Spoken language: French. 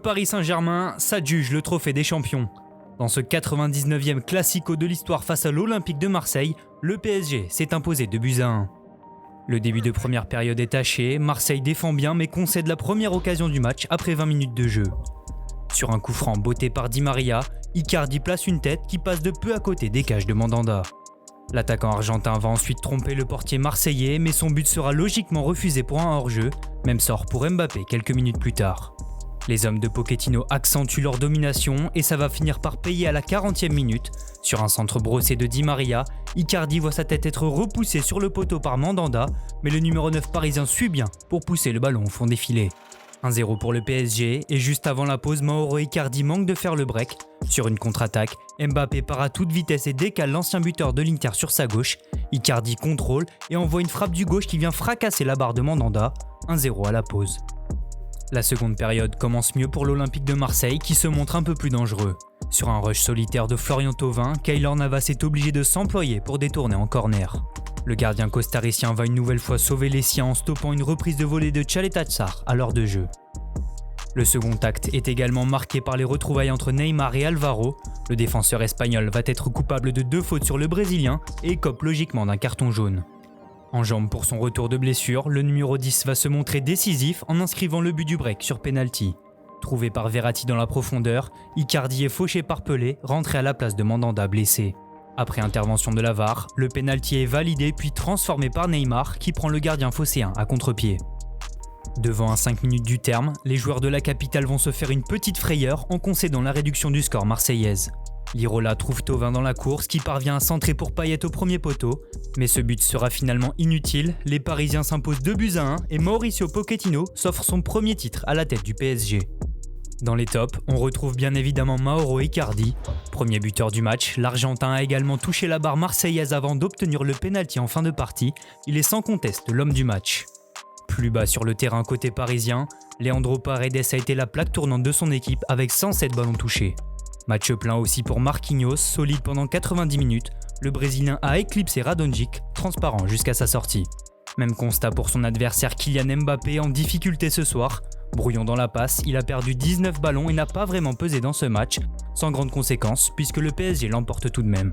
Paris Saint-Germain s'adjuge le trophée des champions. Dans ce 99e classico de l'histoire face à l'Olympique de Marseille, le PSG s'est imposé 2-1. Le début de première période est taché, Marseille défend bien mais concède la première occasion du match après 20 minutes de jeu. Sur un coup franc botté par Di Maria, Icardi place une tête qui passe de peu à côté des cages de Mandanda. L'attaquant argentin va ensuite tromper le portier marseillais mais son but sera logiquement refusé pour un hors-jeu, même sort pour Mbappé quelques minutes plus tard. Les hommes de Pochettino accentuent leur domination et ça va finir par payer à la 40e minute. Sur un centre brossé de Di Maria, Icardi voit sa tête être repoussée sur le poteau par Mandanda, mais le numéro 9 parisien suit bien pour pousser le ballon au fond des filets. 1-0 pour le PSG et juste avant la pause, Mauro Icardi manque de faire le break. Sur une contre-attaque, Mbappé part à toute vitesse et décale l'ancien buteur de l'Inter sur sa gauche. Icardi contrôle et envoie une frappe du gauche qui vient fracasser la barre de Mandanda. 1-0 à la pause. La seconde période commence mieux pour l'Olympique de Marseille qui se montre un peu plus dangereux. Sur un rush solitaire de Florian Thauvin, Keylor Navas est obligé de s'employer pour détourner en corner. Le gardien costaricien va une nouvelle fois sauver les siens en stoppant une reprise de volée de Tchaleta Tsar à l'heure de jeu. Le second acte est également marqué par les retrouvailles entre Neymar et Alvaro. Le défenseur espagnol va être coupable de 2 fautes sur le Brésilien et écope logiquement d'un carton jaune. En jambes pour son retour de blessure, le numéro 10 va se montrer décisif en inscrivant le but du break sur penalty. Trouvé par Verratti dans la profondeur, Icardi est fauché par Pelé, rentré à la place de Mandanda blessé. Après intervention de la VAR, le penalty est validé puis transformé par Neymar qui prend le gardien phocéen à contre-pied. Devant un 5 minutes du terme, les joueurs de la capitale vont se faire une petite frayeur en concédant la réduction du score marseillaise. Lirola trouve Thauvin dans la course qui parvient à centrer pour Payet au premier poteau, mais ce but sera finalement inutile, les Parisiens s'imposent 2-1 et Mauricio Pochettino s'offre son premier titre à la tête du PSG. Dans les tops, on retrouve bien évidemment Mauro Icardi. Premier buteur du match, l'Argentin a également touché la barre marseillaise avant d'obtenir le pénalty en fin de partie, il est sans conteste l'homme du match. Plus bas sur le terrain côté parisien, Leandro Paredes a été la plaque tournante de son équipe avec 107 ballons touchés. Match plein aussi pour Marquinhos, solide pendant 90 minutes, le Brésilien a éclipsé Radonjic, transparent jusqu'à sa sortie. Même constat pour son adversaire Kylian Mbappé en difficulté ce soir. Brouillon dans la passe, il a perdu 19 ballons et n'a pas vraiment pesé dans ce match, sans grande conséquence puisque le PSG l'emporte tout de même.